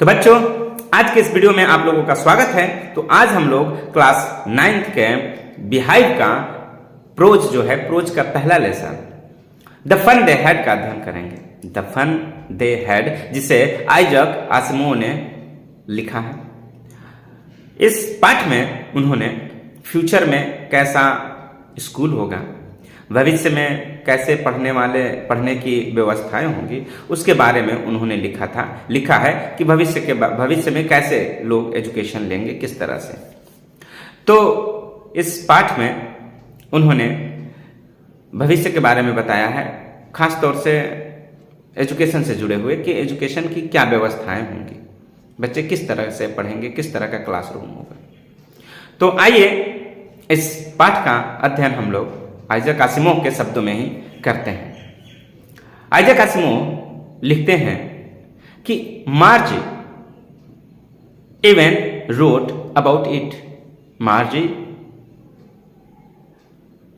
तो बच्चों, आज के इस वीडियो में आप लोगों का स्वागत है। तो आज हम लोग क्लास 9th के बिहाइव का प्रोज जो है, प्रोज का पहला lesson the fun they had का अध्ययन करेंगे। द फन दे हैड, जिसे आइजक आसिमोव ने लिखा है। इस पाठ में उन्होंने फ्यूचर में कैसा स्कूल होगा, भविष्य में कैसे पढ़ने की व्यवस्थाएं होंगी, उसके बारे में उन्होंने लिखा है कि भविष्य में कैसे लोग एजुकेशन लेंगे, किस तरह से। तो इस पाठ में उन्होंने भविष्य के बारे में बताया है, खास तौर से एजुकेशन से जुड़े हुए कि एजुकेशन की क्या व्यवस्थाएं होंगी, बच्चे किस तरह से पढ़ेंगे, किस तरह का क्लासरूम होगा। तो आइए इस पाठ का अध्ययन हम लोग आइजक आसिमोव के शब्दों में ही करते हैं। आइजक आसिमोव लिखते हैं कि मार्जी even wrote about it. मार्जी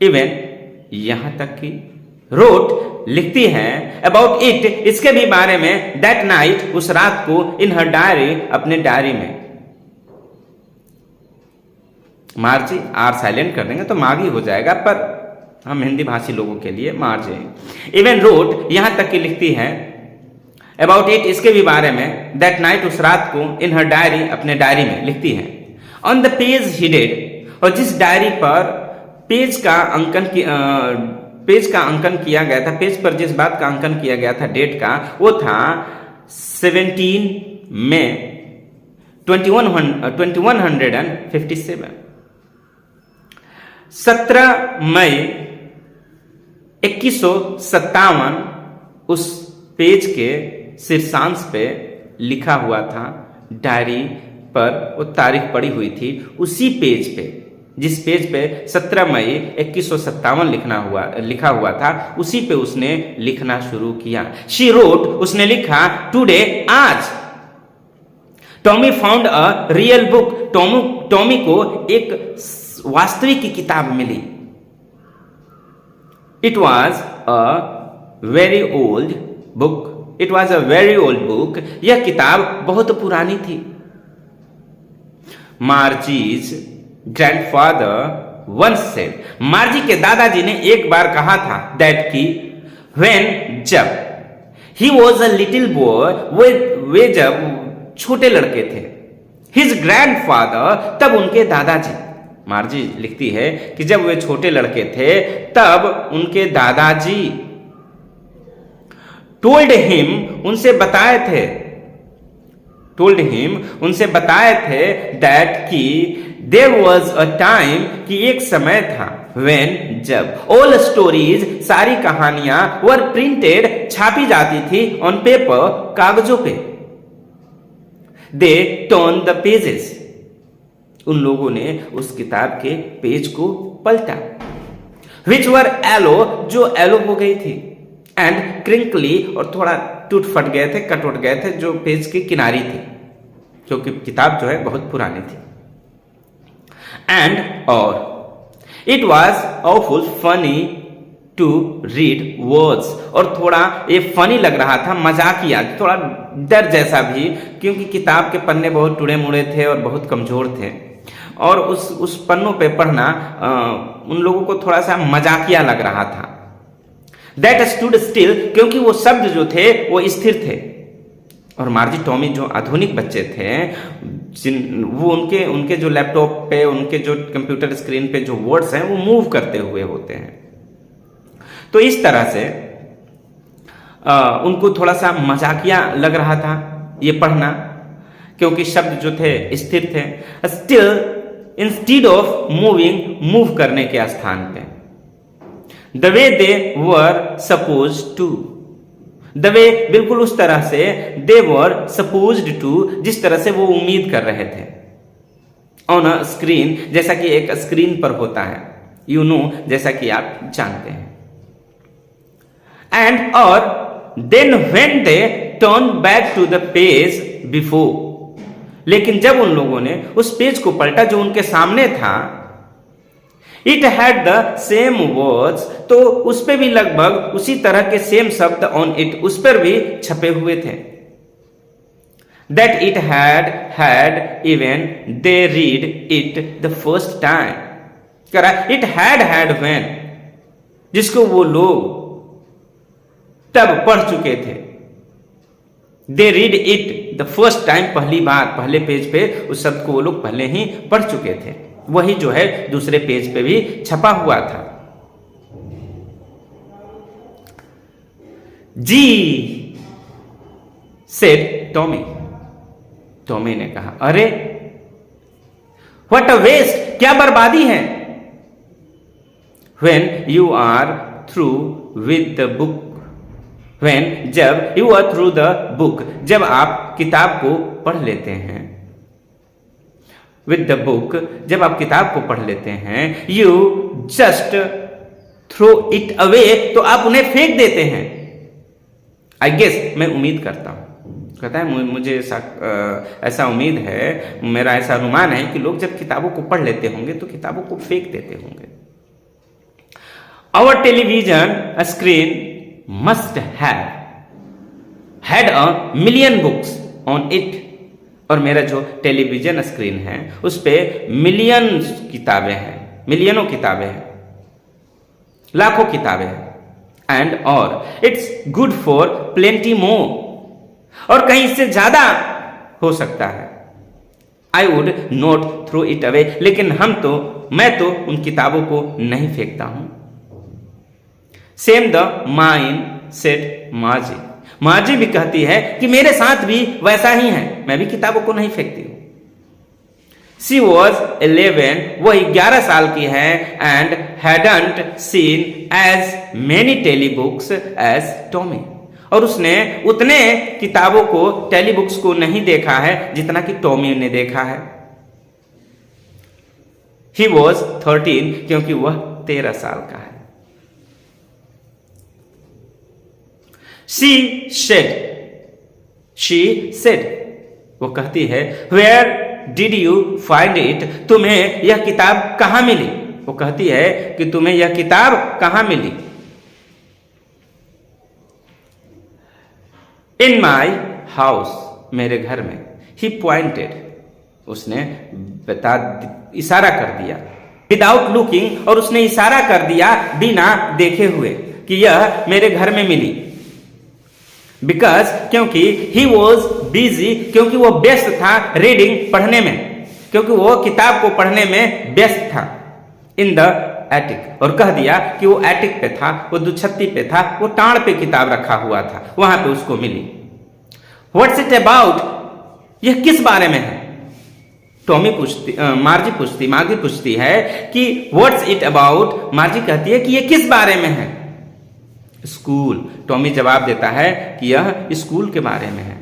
even यहां तक कि रोट लिखती है अबाउट इट, इसके भी बारे में, दैट नाइट उस रात को, इन हर डायरी अपने डायरी में। मार्जी आर साइलेंट कर देंगे तो मागी हो जाएगा, पर हम हिंदी भाषी लोगों के लिए मार्जी। इवन रोट यहां तक कि लिखती है अबाउट इट, इसके भी बारे में, दैट नाइट उस रात को, इन हर डायरी अपने डायरी में लिखती है। On the page he did, और जिस डायरी पर पेज का अंकन किया गया था, पेज पर जिस बात का अंकन किया गया था, डेट का, वो था 17 मई 2157। 17 मई 2157 उस पेज के शीर्षांश पे लिखा हुआ था। डायरी पर वो तारीख पड़ी हुई थी। उसी पेज पे, जिस पेज पे 17 मई 2157 लिखा हुआ था, उसी पे उसने लिखना शुरू किया। शी रोट, उसने लिखा, टुडे, आज, Tommy found a real book. Tommy को एक वास्तविक किताब मिली। It was a very old book. It was a very old book. यह किताब बहुत पुरानी थी। Margie's grandfather once said, Margie के दादाजी ने एक बार कहा था, दैट की, व्हेन, जब, he was a little boy, वे जब छोटे लड़के थे, हिज ग्रैंडफादर, तब उनके दादाजी। मार्जी लिखती है कि जब वे छोटे लड़के थे तब उनके दादाजी टोल्ड हिम, उनसे बताए थे दैट कि देयर वाज अ टाइम, कि एक समय था, व्हेन, जब, ऑल स्टोरीज, सारी कहानियां, वर प्रिंटेड, छापी जाती थी, ऑन पेपर, कागजों पे। दे टर्न द पेजेस, उन लोगों ने उस किताब के पेज को पलटा। विच वर एलो, जो एलो हो गई थी, एंड क्रिंकली, और थोड़ा टूट फट गए थे, कट उट गए थे, जो पेज की किनारी थी, क्योंकि किताब जो है बहुत पुरानी थी। एंड, और, it was awful funny to read words, और थोड़ा ये फनी लग रहा था, मजाकिया, थोड़ा डर जैसा भी, क्योंकि किताब के पन्ने बहुत टुड़े मुड़े थे और बहुत कमजोर थे, और उस पन्नों पे पढ़ना उन लोगों को थोड़ा सा मजाकिया लग रहा था। दैट स्टूड स्टिल, क्योंकि वो शब्द जो थे वो स्थिर थे। और मार्जी टॉमी जो आधुनिक बच्चे थे, वो उनके जो लैपटॉप पे, उनके जो कंप्यूटर स्क्रीन पे जो वर्ड्स हैं वो मूव करते हुए होते हैं। तो इस तरह से उनको थोड़ा सा मजाकिया लग रहा था ये पढ़ना, क्योंकि शब्द जो थे स्थिर थे। Still, instead of moving, move करने के स्थान पे, the way they were suppose to, the way, बिल्कुल उस तरह से, दे वर सपोज्ड टू, जिस तरह से वो उम्मीद कर रहे थे। ऑन अ स्क्रीन, जैसा कि एक स्क्रीन पर होता है, यू नो, जैसा कि आप जानते हैं। एंड, और, then when they turn back to the page before, लेकिन जब उन लोगों ने उस पेज को पलटा जो उनके सामने था, it had the same words, तो उस पे भी लगभग उसी तरह के सेम शब्द, ऑन इट, उस पर भी छपे हुए थे। that it had even they read it the first time. कह रहा it had when, जिसको वो लोग तब पढ़ चुके थे. They read it the first time, पहली बार पहले पेज पे उस शब्द को वो लोग पहले ही पढ़ चुके थे. वही जो है दूसरे पेज पे भी छपा हुआ था. जी said Tommy. टॉमी ने कहा, अरे व्हाट अ वेस्ट, क्या बर्बादी है. When you are through with the book, जब you are through the book, जब आप किताब को पढ़ लेते हैं. with the book, जब आप किताब को पढ़ लेते हैं, you just throw it away, तो आप उन्हें फेंक देते हैं. I guess, मैं उम्मीद करता हूं, कहता है मुझे ऐसा उम्मीद है, मेरा ऐसा अनुमान है कि लोग जब किताबों को पढ़ लेते होंगे तो किताबों को फेंक देते होंगे. Our television screen must have had a million books on it. और मेरा जो टेलीविजन स्क्रीन है उस पे मिलियन किताबें हैं, मिलियनों किताबें हैं, लाखों किताबें हैं. एंड और it's good for plenty more, और कहीं इससे ज्यादा हो सकता है. I would not throw it away, लेकिन मैं तो उन किताबों को नहीं फेंकता हूं. Same the mine said Margie. Margie भी कहती है कि मेरे साथ भी वैसा ही है, मैं भी किताबों को नहीं फेंकती हूं. शी वॉज 11, वह 11 साल की है. And hadn't seen as many tele books as Tommy, और उसने उतने किताबों को, टेली बुक्स को नहीं देखा है जितना कि टॉमी ने देखा है. ही वॉज 13, क्योंकि वह 13 साल का है. शी सेड, वो कहती है, where did you find it, तुम्हें यह किताब कहां मिली. वो कहती है कि तुम्हें यह किताब कहां मिली. इन माई हाउस, मेरे घर में. ही पॉइंटेड, उसने इशारा कर दिया. विदाउट लुकिंग, और उसने इशारा कर दिया बिना देखे हुए कि यह मेरे घर में मिली. बिकॉज, क्योंकि ही वॉज बिजी, क्योंकि वो व्यस्त था रीडिंग, पढ़ने में, क्योंकि वो किताब को पढ़ने में व्यस्त था. इन द एटिक, और कह दिया कि वो एटिक पे था, वो दुछत्ती पे था, वो टाड़ पे किताब रखा हुआ था, वहां पे उसको मिली. व्हाट्स इट अबाउट, यह किस बारे में है. टॉमी पूछती, मार्जी पूछती है कि व्हाट्स इट अबाउट. मार्जी कहती है कि यह किस बारे में है. स्कूल, टॉमी जवाब देता है कि यह स्कूल के बारे में है.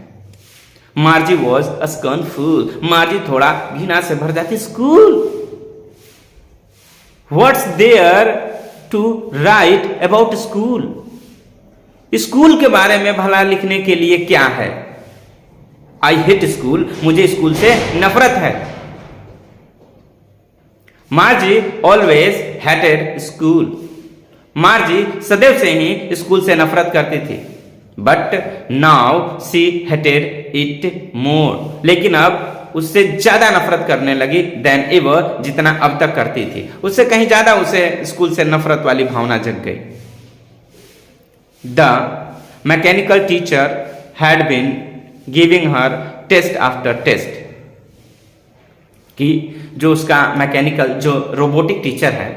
मार्जी वॉज स्कर्नफुल, मार्जी थोड़ा घृणा से भर जाती. School, what's there to write about school, school के बारे में भला लिखने के लिए क्या है. आई हेट स्कूल, मुझे स्कूल से नफरत है. Margie always hated school, Margie सदैव से ही स्कूल से नफरत करती थी. But now she hated it more, लेकिन अब उससे ज्यादा नफरत करने लगी देन एवर, जितना अब तक करती थी. उससे कहीं ज्यादा उसे स्कूल से नफरत वाली भावना जग गई. The mechanical teacher had been giving her test after test, कि जो उसका मैकेनिकल, जो रोबोटिक टीचर है,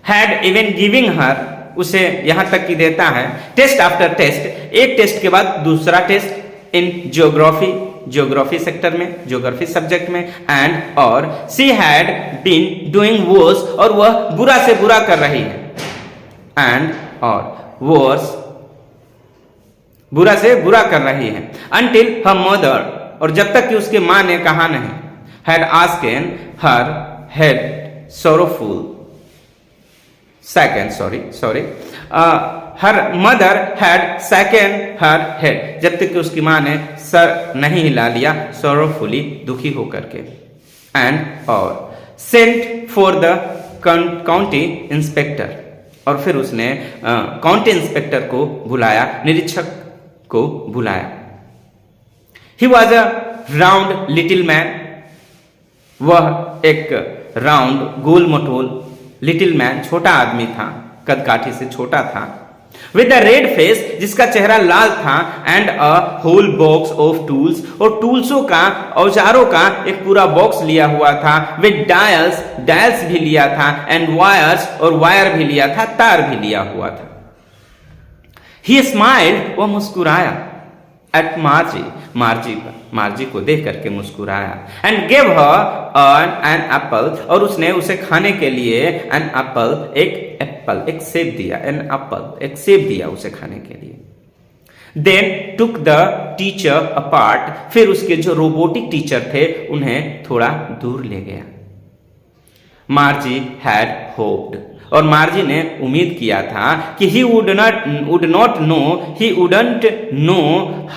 हैड इवन गिविंग हर, उसे यहां तक कि देता है टेस्ट आफ्टर टेस्ट, एक टेस्ट के बाद दूसरा टेस्ट. इन ज्योग्राफी सेक्टर में, ज्योग्राफी सब्जेक्ट में. एंड और she had been doing worse, और वह बुरा से बुरा कर रही है. एंड और वर्स, बुरा से बुरा कर रही है. अनटिल हर मदर, और जब तक कि उसके मां ने कहा नहीं. Had asked her head sorrowful, her mother had second her head, जब तक कि उसकी मां ने सर नहीं हिला लिया सोरोफुली, दुखी होकर के. एंड और sent for the county inspector, और फिर उसने काउंटी इंस्पेक्टर को बुलाया, निरीक्षक को बुलाया. ही was a round little man, वह एक राउंड गोल मटोल लिटिल मैन छोटा आदमी था, कद काठी से छोटा था। विद अ रेड फेस, जिसका चेहरा लाल था, and a whole box of tools, और टूल्सों का, औजारों का एक पूरा बॉक्स लिया हुआ था। विद डायल्स, डायल्स भी लिया था, एंड वायर्स, और वायर भी लिया था, तार भी लिया हुआ था। ही स्माइल्ड, वह मुस्कुराया, एट मार्जी, मार्जी को देख करके मुस्कुराया। And gave her an apple, और उसने उसे खाने के लिए एन एप्पल, एक सेब दिया, एन एप्पल, एक सेब दिया उसे खाने के लिए। Then took the teacher apart, फिर उसके जो रोबोटिक टीचर थे उन्हें थोड़ा दूर ले गया। मार्जी हैड होप्ड, और मार्जी ने उम्मीद किया था कि he would not know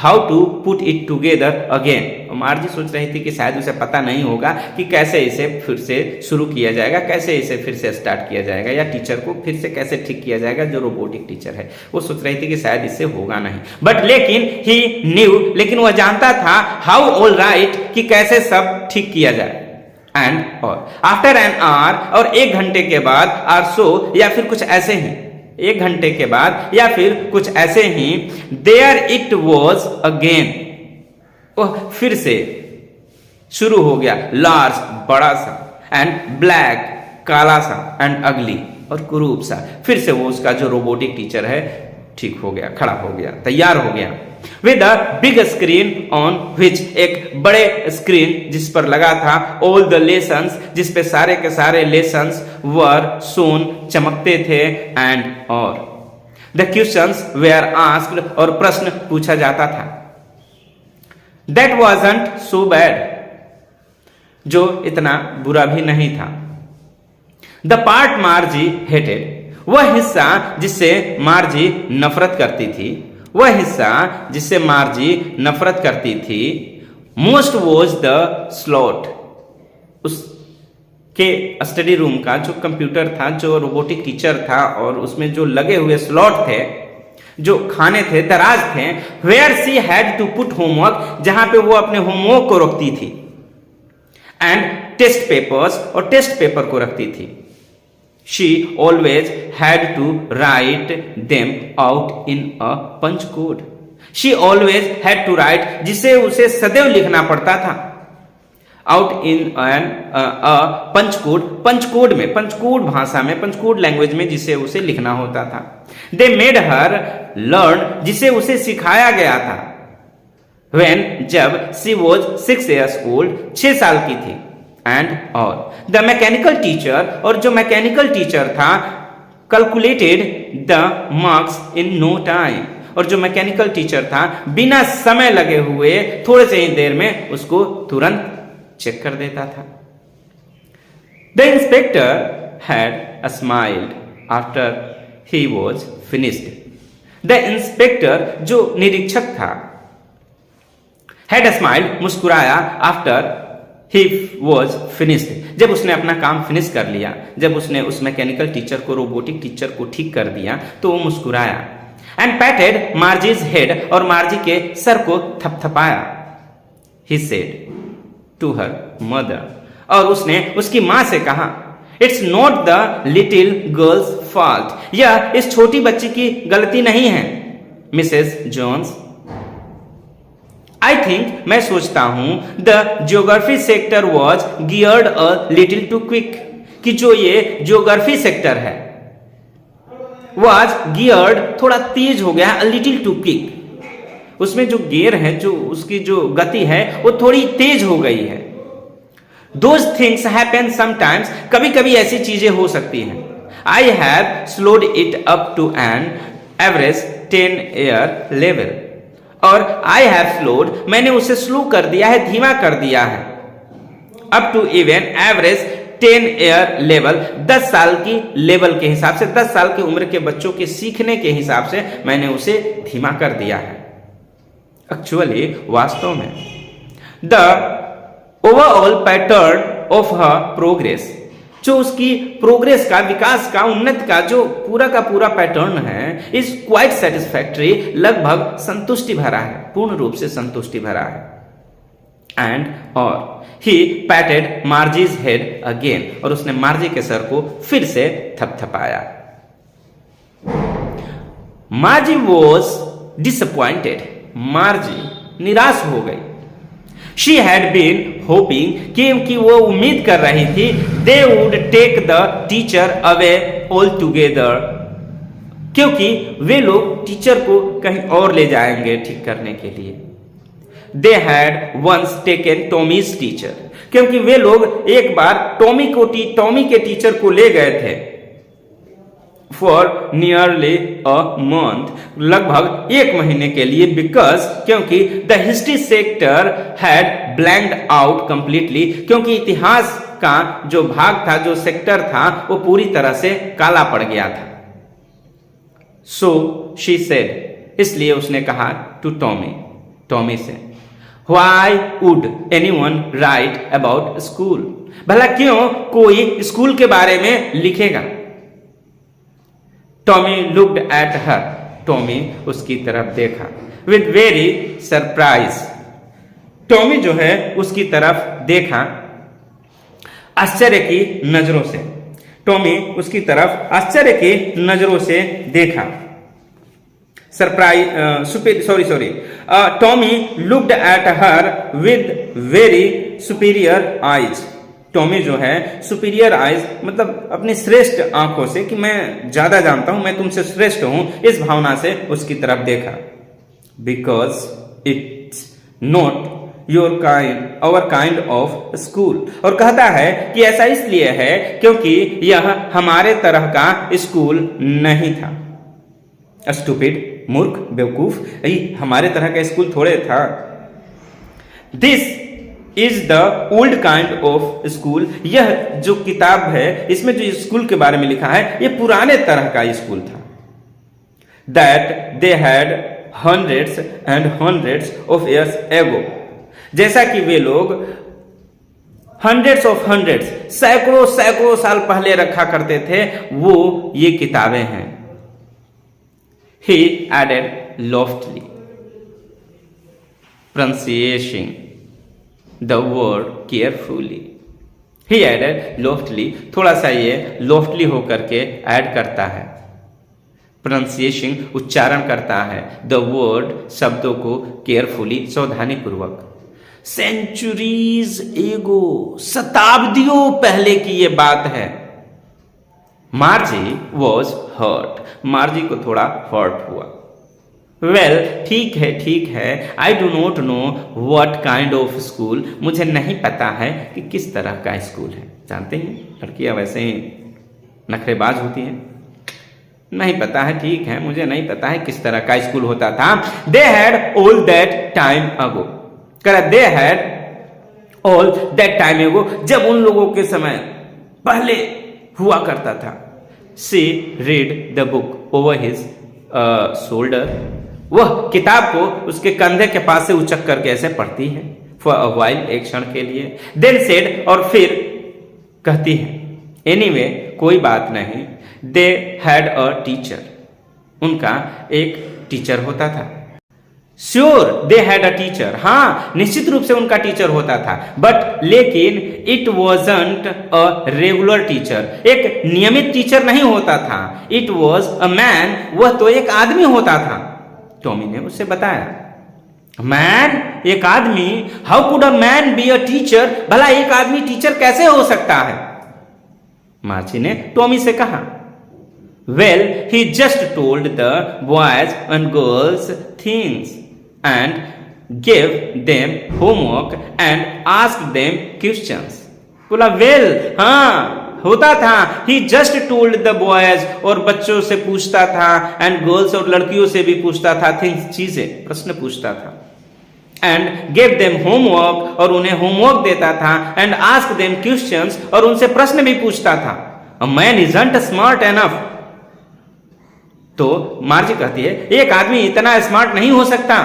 how to put it together again। और मार्जी सोच रही थी कि शायद उसे पता नहीं होगा कि कैसे इसे फिर से शुरू किया जाएगा, कैसे इसे फिर से स्टार्ट किया जाएगा, या टीचर को फिर से कैसे ठीक किया जाएगा, जो रोबोटिक टीचर है। वो सोच रही थी कि शायद इससे होगा नहीं, बट लेकिन he knew, लेकिन वह जानता था how all right, कि कैसे सब ठीक किया जाए। एंड और आफ्टर एन आवर, और 1 घंटे के बाद, आर सो, या फिर कुछ ऐसे ही, 1 घंटे के बाद या फिर कुछ ऐसे ही, देयर इट वॉज अगेन, वह फिर से शुरू हो गया, लार्ज, बड़ा सा, एंड ब्लैक, काला सा, एंड अगली, और कुरूप सा। फिर से वो उसका जो रोबोटिक टीचर है ठीक हो गया, खड़ा हो गया, तैयार हो गया। With a big screen on which, एक बड़े स्क्रीन जिस पर लगा था, ऑल द लेसन्स, जिस पे सारे के सारे लेसन्स वर सोन, चमकते थे, एंड और द क्वेश्चंस वेयर आस्क्ड, और प्रश्न पूछा जाता था। दैट वाजंट सो बैड, जो इतना बुरा भी नहीं था। द पार्ट मार्जी हेटेड, वह हिस्सा जिससे मार्जी नफरत करती थी, वह हिस्सा जिससे मार्जी नफरत करती थी, मोस्ट वॉज द स्लॉट, उसके स्टडी रूम का जो कंप्यूटर था, जो रोबोटिक टीचर था, और उसमें जो लगे हुए स्लॉट थे, जो खाने थे, दराज थे, where she had to put homework, जहां पे वो अपने होमवर्क को रखती थी, एंड टेस्ट पेपर्स, और टेस्ट पेपर को रखती थी। She always had to write them out in a punch code. She always had to write, जिसे उसे सदैव लिखना पड़ता था, out in an punch code, punch code में, पंच कोड भाषा में, पंच कोड लैंग्वेज में जिसे उसे लिखना होता था। They made her learn, जिसे उसे सिखाया गया था, when, जब she was 6 years old, 6 साल की थी। एंड और द मैकेनिकल टीचर, और जो मैकेनिकल टीचर था, calculated the marks in no time, और जो मैकेनिकल टीचर था बिना समय लगे हुए थोड़े से ही देर में उसको तुरंत चेक कर देता था। The inspector had smiled after he was finished. The inspector, जो निरीक्षक था, हैड स्माइल्ड, मुस्कुराया, आफ्टर he was finished, जब उसने अपना काम फिनिश कर लिया, जब उसने उस मैकेनिकल टीचर को, रोबोटिक टीचर को ठीक कर दिया, तो वो मुस्कुराया। एंड पैटेड मार्जीज हेड, और मार्जी के सर को थपथपाया। he said to her mother, और उसने उसकी मां से कहा, it's not the little girls fault, यह इस छोटी बच्ची की गलती नहीं है, मिसेस जोन्स। आई थिंक, मैं सोचता हूं, the geography sector was geared a little too quick, कि जो ये ज्योग्राफी सेक्टर है, वॉज गियर्ड, थोड़ा तेज हो गया, अ लिटिल टू क्विक, उसमें जो गियर है, जो उसकी जो गति है, वो थोड़ी तेज हो गई है। दोज थिंग्स हैपन समटाइम्स, कभी कभी ऐसी चीजें हो सकती हैं। I have slowed it up to an average 10 year level, और आई हैव स्लोड, मैंने उसे स्लो कर दिया है, धीमा कर दिया है, up to even average 10 year level, 10 साल की लेवल के हिसाब से, 10 साल की उम्र के बच्चों के सीखने के हिसाब से मैंने उसे धीमा कर दिया है। एक्चुअली, वास्तव में, the overall pattern of her progress, जो उसकी प्रोग्रेस का, विकास का, उन्नति का जो पूरा का पूरा पैटर्न है, इज क्वाइट सेटिस्फैक्टरी, लगभग संतुष्टि भरा है, पूर्ण रूप से संतुष्टि भरा है। एंड और ही पैटेड मार्जीज हेड अगेन, और उसने मार्जी के सर को फिर से थपथपाया। मार्जी वॉज डिसअपॉइंटेड, मार्जी निराश हो गई। शी हैड बीन होपिंग, क्योंकि वो उम्मीद कर रही थी, they would take the teacher away altogether, क्योंकि वे लोग टीचर को कहीं और ले जाएंगे ठीक करने के लिए। They had once taken Tommy's teacher, क्योंकि वे लोग एक बार टॉमी के टीचर को ले गए थे। फॉर नियरली अ मंथ, लगभग 1 महीने के लिए, बिकॉज, क्योंकि the history sector had blanked out completely, क्योंकि इतिहास का जो भाग था, जो सेक्टर था, वो पूरी तरह से काला पड़ गया था। सो शी सेड, इसलिए उसने कहा टू टॉमी से, why would anyone right about school, भला क्यों कोई स्कूल के बारे में लिखेगा। Tommy looked at her, Tommy उसकी तरफ देखा। विद वेरी सरप्राइज, टॉमी जो है उसकी तरफ देखा आश्चर्य की नजरों से। टॉमी उसकी तरफ आश्चर्य की नजरों से देखा। Tommy looked at her with very superior eyes, Tommy जो है सुपीरियर आइज मतलब अपनी श्रेष्ठ आंखों से, कि मैं ज्यादा जानता हूं, मैं तुमसे श्रेष्ठ हूं, इस भावना से उसकी तरफ देखा। Because it's not our kind of school, और कहता है कि ऐसा इसलिए है क्योंकि यह हमारे तरह का स्कूल नहीं था। स्टूपिड, मूर्ख, बेवकूफ, हमारे तरह का स्कूल थोड़े था। This is the old kind of school, यह जो किताब है इसमें जो स्कूल के बारे में लिखा है, यह पुराने तरह का स्कूल था। That they had hundreds and hundreds of years ago, जैसा कि वे लोग हंड्रेड्स सैकड़ों साल पहले रखा करते थे, वो ये किताबें हैं। He added loftily, pronunciating the word carefully. He added loftily, थोड़ा सा ये loftily होकर के ऐड करता है, pronunciation उच्चारण करता है, the word शब्दों को carefully सावधानी पूर्वक। Centuries ago, शताब्दियों पहले की ये बात है। मार्जी वॉज हर्ट, मार्जी को थोड़ा हर्ट हुआ। वेल, ठीक है, I do not know what kind of school, मुझे नहीं पता है कि किस तरह का स्कूल है। जानते हैं लड़कियां वैसे ही नखरेबाज होती हैं, नहीं पता है, ठीक है, मुझे नहीं पता है किस तरह का स्कूल होता था। They had all that time ago, they had all that time ago, जब उन लोगों के समय पहले हुआ करता था। She read the book over his shoulder, वह किताब को उसके कंधे के पास से उचक करके ऐसे पढ़ती है। For a while, एक क्षण के लिए। Then said, और फिर कहती है, anyway, कोई बात नहीं, they had a teacher, उनका एक टीचर होता था। Sure they had a teacher, हाँ निश्चित रूप से उनका टीचर होता था। बट लेकिन it wasn't a regular teacher, एक नियमित टीचर नहीं होता था। इट वॉज अ मैन, वह तो एक आदमी होता था। टॉमी ने उससे बताया। मैन, एक आदमी, how could a man be a teacher, भला एक आदमी टीचर कैसे हो सकता है। मार्जी ने टॉमी से कहा, well he just told the boys and girls things and gave them homework and asked them questions. बोला वेल, हाँ होता था, he just told the boys, और बच्चों से पूछता था, and girls और लड़कियों से भी पूछता था, things चीजें, प्रश्न पूछता था, and gave them homework, और उन्हें होमवर्क देता था, and asked them questions, और उनसे प्रश्न भी पूछता था। A man isn't smart enough, तो मार्जी कहती है एक आदमी इतना स्मार्ट नहीं हो सकता।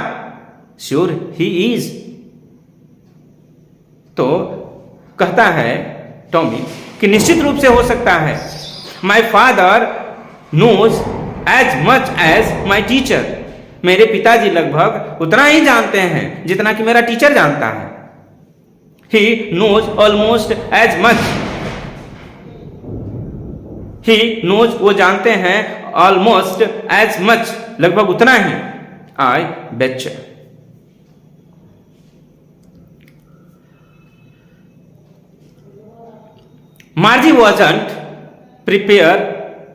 श्योर ही इज, तो कहता है टॉमी कि निश्चित रूप से हो सकता है। My father knows as much as my teacher, मेरे पिताजी लगभग उतना ही जानते हैं जितना कि मेरा टीचर जानता है। He knows almost as much. He knows वो जानते हैं almost as much लगभग उतना ही. I betcha. Margie wasn't prepared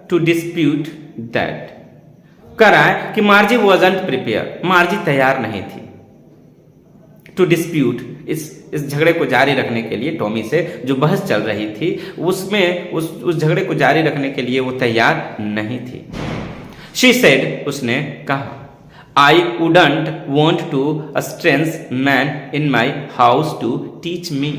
to dispute that. कह रहा है कि मार्जी wasn't prepared. मार्जी तैयार नहीं थी टू डिस्प्यूट, इस झगड़े को जारी रखने के लिए टॉमी से जो बहस चल रही थी उसमें उस झगड़े को जारी रखने के लिए वो तैयार नहीं थी. शी सेड, उसने कहा, I wouldn't want to a strange man in my house to teach me.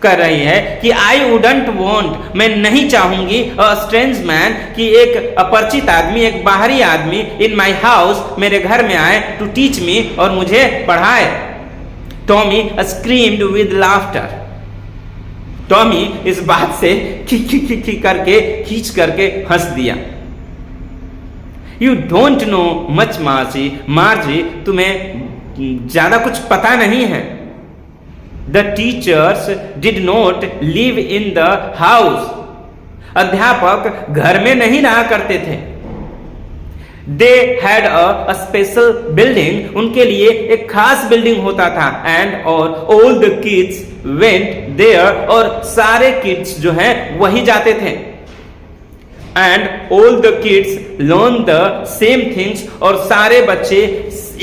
कर रही है कि आई वुडंट वॉन्ट, मैं नहीं चाहूंगी अ स्ट्रेंज मैन कि एक अपरिचित आदमी, एक बाहरी आदमी इन माई हाउस मेरे घर में आए टू टीच मी और मुझे पढ़ाए. Tommy screamed with laughter. Tommy इस बात से खी करके खींच करके हंस दिया. You don't know much Margie. Margie तुम्हें ज्यादा कुछ पता नहीं है. The teachers did not live in the house. अध्यापक घर में नहीं रहा करते थे. They had a special building. उनके लिए एक खास बिल्डिंग होता था. एंड और all the kids went there. और सारे किड्स जो हैं वही जाते थे. And all the kids learn the same things. और सारे बच्चे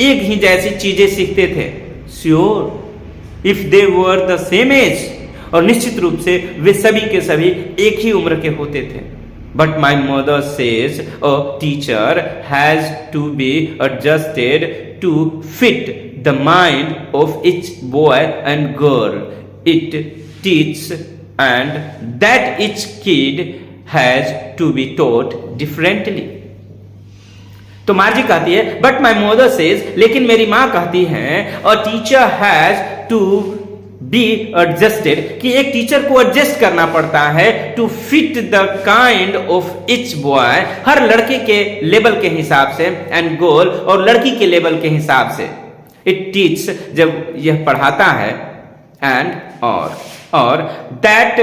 एक ही जैसी चीजें सीखते थे. Sure if they were the same age. और निश्चित रूप से वे सभी के सभी एक ही उम्र के होते थे. But my mother says a teacher has to be adjusted to fit the mind of each boy and girl it teach and that each kid has to be taught differently. तो मार्जी कहती है but my mother says, लेकिन मेरी मां कहती है a teacher has to be adjusted कि एक टीचर को एडजस्ट करना पड़ता है to fit the kind of each boy. हर लड़के के लेवल के हिसाब से एंड गर्ल और लड़की के लेवल के हिसाब से. इट टीच जब यह पढ़ाता है एंड और दैट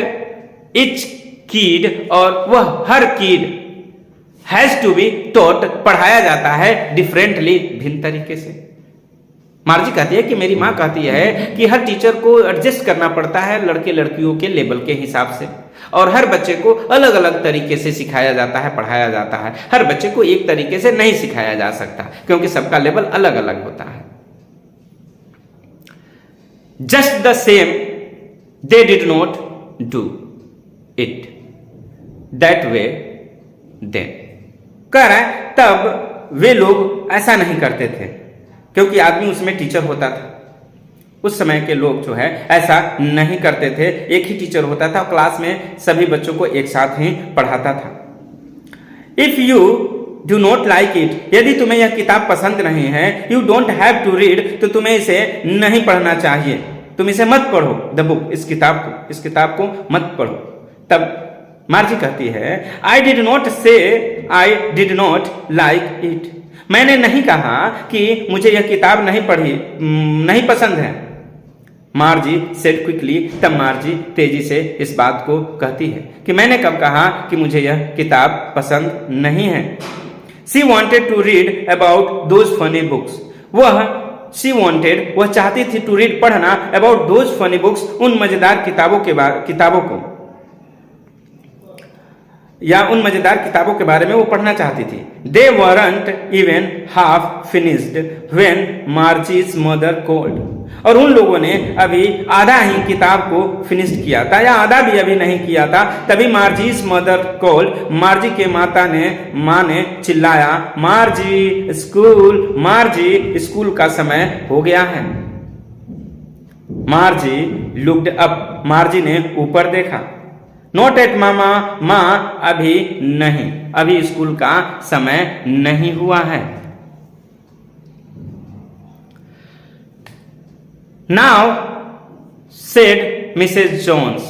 इच किड और वह हर kid has to be taught पढ़ाया जाता है डिफरेंटली भिन्न तरीके से. मार्जी कहती है कि मेरी मां कहती है कि हर टीचर को एडजस्ट करना पड़ता है लड़के लड़कियों के लेवल के हिसाब से. और हर बच्चे को अलग अलग तरीके से सिखाया जाता है, पढ़ाया जाता है. हर बच्चे को एक तरीके से नहीं सिखाया जा सकता क्योंकि सबका लेवल अलग अलग होता है. Just the same they did not do it that way then. कह रहा है तब वे लोग ऐसा नहीं करते थे क्योंकि आदमी उसमें टीचर होता था. उस समय के लोग जो है ऐसा नहीं करते थे. एक ही टीचर होता था, क्लास में सभी बच्चों को एक साथ ही पढ़ाता था. If you do not like it, यदि तुम्हें यह किताब पसंद नहीं है, you don't have to read, तो तुम्हें इसे नहीं पढ़ना चाहिए. तुम इसे मत पढ़ो. द बुक, इस किताब को मत पढ़ो. तब मार्जी कहती है आई डिड नॉट से I did not like it. मैंने नहीं कहा कि मुझे यह किताब नहीं पसंद है. Margie said quickly. तब मार्जी तेजी से इस बात को कहती है कि मैंने कब कहा कि मुझे यह किताब पसंद नहीं है. She wanted to read about those funny books. वह चाहती थी टू रीड पढ़ना अबाउट दोज फनी बुक्स, उन मजेदार किताबों को या उन मजेदार किताबों के बारे में वो पढ़ना चाहती थी. They weren't even half finished when Margie's mother called. और उन लोगों ने अभी आधा ही किताब को फिनिश किया था या आधा भी अभी नहीं किया था. तभी मार्जीज मदर कॉल्ड. मार्जी के माँ ने चिल्लाया मार्जी स्कूल का समय हो गया है. मार्जी लुक्ड अप. मार्जी ने ऊपर देखा. नॉट एट मामा. माँ अभी नहीं, अभी स्कूल का समय नहीं हुआ है. Now said Mrs Jones.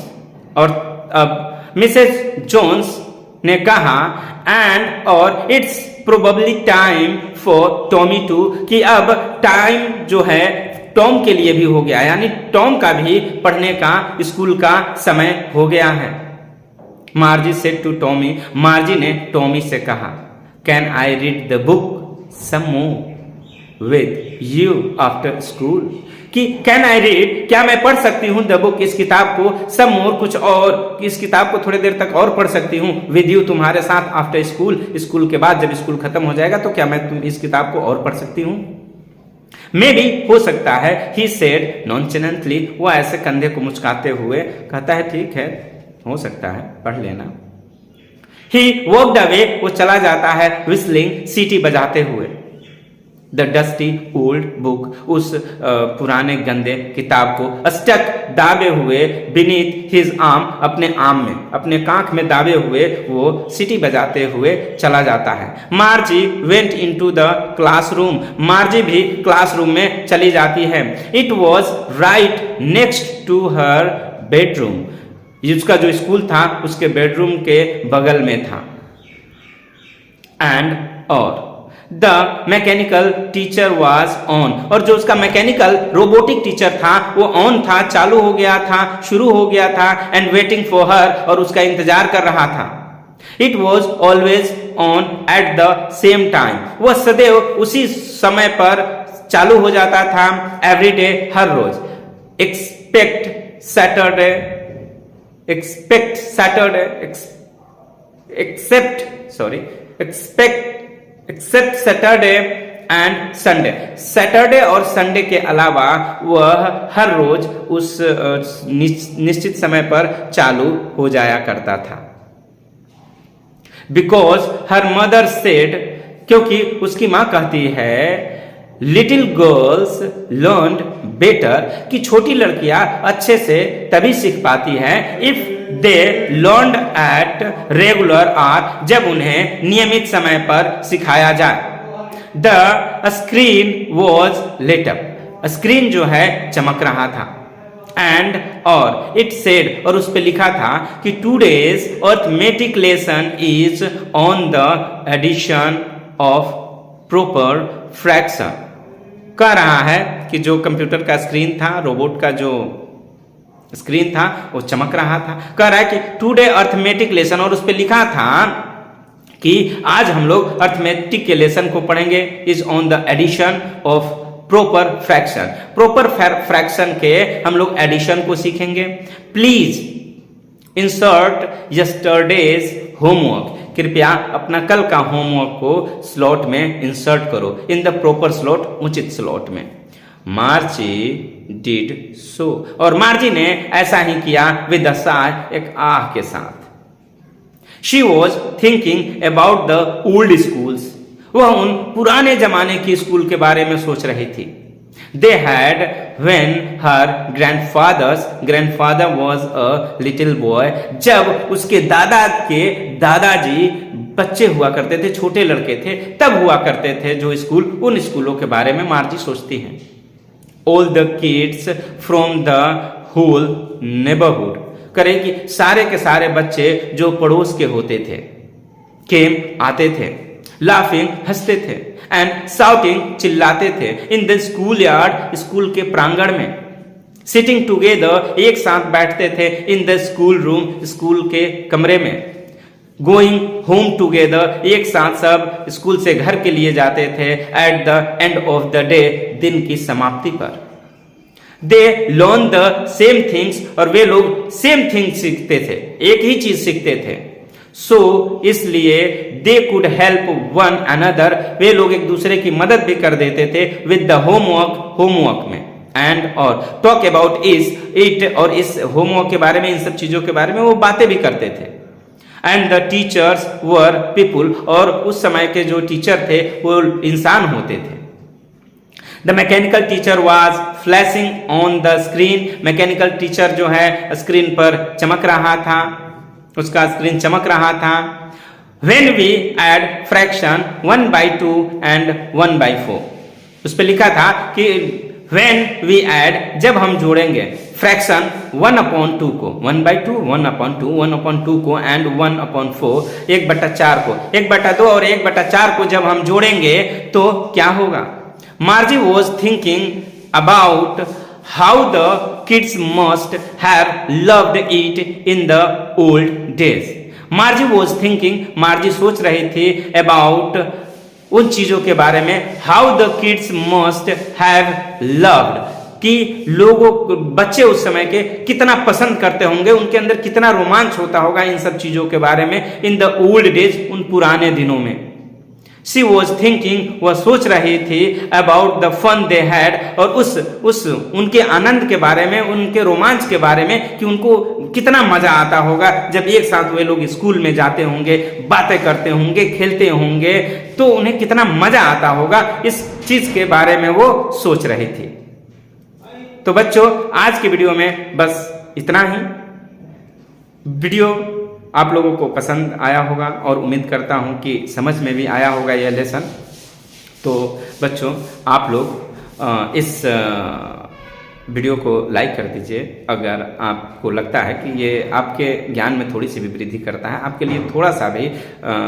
और अब मिसेज जोन्स ने कहा एंड और it's probably time for Tommy to, कि अब टाइम जो है टॉम के लिए भी हो गया, यानी टॉम का भी पढ़ने का, स्कूल का समय हो गया है। Margie said to Tommy, Margie ने टॉमी से कहा, can I read the book some more with you after school, कि कैन आई रीड, क्या मैं पढ़ सकती हूँ द बुक, इस किताब को, सम मोर, कुछ और, इस किताब को थोड़ी देर तक और पढ़ सकती हूँ, विद यू, तुम्हारे साथ, आफ्टर स्कूल, स्कूल के बाद, जब स्कूल खत्म हो जाएगा तो क्या मैं इस किताब को और पढ़ सकती हूँ। मे बी, हो सकता है, ही सेड नॉनचेलेंटली, वो ऐसे कंधे को मुचकाते हुए कहता है, ठीक है, हो सकता है, पढ़ लेना। ही वॉकड अवे, वो चला जाता है, विस्लिंग, सीटी बजाते हुए। द डस्टी ओल्ड बुक, उस पुराने गंदे किताब को, स्टक, दाबे हुए, बीनीथ हिज आर्म, अपने आर्म में, अपने कांख में दाबे हुए वो सीटी बजाते हुए चला जाता है। Margie went into the classroom, Margie भी क्लासरूम में चली जाती है। It was right next to her bedroom, उसका जो स्कूल था उसके बेडरूम के बगल में था। एंड और the mechanical teacher was on, और जो उसका मैकेनिकल रोबोटिक टीचर था वो ऑन था, चालू हो गया था, शुरू हो गया था। एंड वेटिंग फॉर हर, और उसका इंतजार कर रहा था। It was always on at the same time, वह सदैव उसी समय पर चालू हो जाता था। एवरी डे, हर रोज। Expect Saturday, except Saturday and Sunday, Saturday और संडे के अलावा वह हर रोज उस निश्चित समय पर चालू हो जाया करता था। बिकॉज हर मदर सेड, क्योंकि उसकी मां कहती है, लिटिल गर्ल्स लर्न बेटर, कि छोटी लड़कियां अच्छे से तभी सीख पाती हैं, if they learn at regular hour, जब उन्हें नियमित समय पर सिखाया जाए। The screen was lit up, screen जो है चमक रहा था। एंड और इट सेड, और उस पर लिखा था कि today's arithmetic lesson is on the addition of proper fraction, कह रहा है कि जो कंप्यूटर का स्क्रीन था, रोबोट का जो स्क्रीन था वो चमक रहा था। कह रहा है कि टुडे अर्थमेटिक लेसन, और उस पर लिखा था कि आज हम लोग अर्थमेटिक के लेसन को पढ़ेंगे, is on the addition of proper fraction, proper fraction के हम लोग एडिशन को सीखेंगे। प्लीज इंसर्ट यस्टरडेज होमवर्क, कृपया अपना कल का होमवर्क को स्लॉट में इंसर्ट करो, इन द प्रॉपर स्लॉट, उचित स्लॉट में। मार्जी डिड सो, और मार्जी ने ऐसा ही किया, विद अ साय, एक आह के साथ। She was thinking about the old schools, वह उन पुराने जमाने की स्कूल के बारे में सोच रही थी। They had when her grandfather was a little boy, जब उसके दादाजी बच्चे हुआ करते थे, छोटे लड़के थे, तब हुआ करते थे जो स्कूल, उन स्कूलों के बारे में मार्जी सोचती हैं। All the kids from the whole neighborhood, करें कि सारे के सारे बच्चे जो पड़ोस के होते थे, came, आते थे, laughing, हंसते थे, एंड शाउटिंग, चिल्लाते थे, in the school yard, school के प्रांगण में, सिटिंग टुगेदर, एक साथ बैठते थे, in the school room, school के कमरे में, गोइंग होम टुगेदर, एक साथ सब स्कूल से घर के लिए जाते थे, at the end of the day, दिन की समाप्ति पर। They learn the same things, और वे लोग सेम थिंग्स सीखते थे, एक ही चीज सीखते थे। सो इसलिए they could help one another, वे लोग एक दूसरे की मदद भी कर देते थे, विद द होमवर्क में। एंड और टॉक अबाउट इट, और इस होमवर्क के बारे में, इन सब चीजों के बारे में वो बातें भी करते थे। And the teachers were people, और उस समय के जो टीचर थे वो इंसान होते थे। The mechanical teacher was flashing on the screen, mechanical teacher जो है स्क्रीन पर चमक रहा था, उसका स्क्रीन चमक रहा था। When we add fraction 1/2 and 1/4, उस पर लिखा था कि when we add, जब हम जोड़ेंगे फ्रैक्शन 1/2 को, 1/2, 1/2, 1/2 को, एंड 1/4, 1/4 को, 1/2 और 1/4 को जब हम जोड़ेंगे तो क्या होगा। मार्जी was thinking about how the kids must have loved it in the old days. मार्जी was thinking, मार्जी सोच रही थी about उन चीजों के बारे में, how the kids must have loved, कि लोगों बच्चे उस समय के कितना पसंद करते होंगे, उनके अंदर कितना रोमांच होता होगा इन सब चीजों के बारे में, इन द ओल्ड डेज, उन पुराने दिनों में। She was thinking, वह सोच रही थी about the fun they had, और उस उनके आनंद के बारे में, उनके रोमांच के बारे में, कि उनको कितना मजा आता होगा जब एक साथ वे लोग स्कूल में जाते होंगे, बातें करते होंगे, खेलते होंगे, तो उन्हें कितना मजा आता होगा, इस चीज के बारे में वो सोच रही थी। तो बच्चों, आज के वीडियो में बस इतना ही। वीडियो आप लोगों को पसंद आया होगा और उम्मीद करता हूं कि समझ में भी आया होगा यह लेसन। तो बच्चों, आप लोग इस वीडियो को लाइक कर दीजिए अगर आपको लगता है कि ये आपके ज्ञान में थोड़ी सी भी वृद्धि करता है, आपके लिए थोड़ा सा भी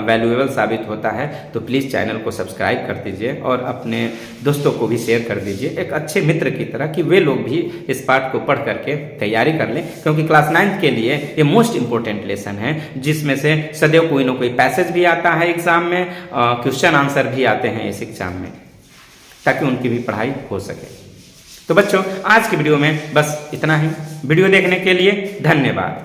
वैल्यूएबल साबित होता है, तो प्लीज़ चैनल को सब्सक्राइब कर दीजिए और अपने दोस्तों को भी शेयर कर दीजिए, एक अच्छे मित्र की तरह, कि वे लोग भी इस पाठ को पढ़ करके तैयारी कर लें, क्योंकि क्लास 9th के लिए ये मोस्ट इंपॉर्टेंट लेसन है, जिसमें से सदैव कोई ना कोई पैसेज भी आता है एग्जाम में, क्वेश्चन आंसर भी आते हैं इस एग्जाम में, ताकि उनकी भी पढ़ाई हो सके। तो बच्चों, आज की वीडियो में बस इतना ही। वीडियो देखने के लिए धन्यवाद।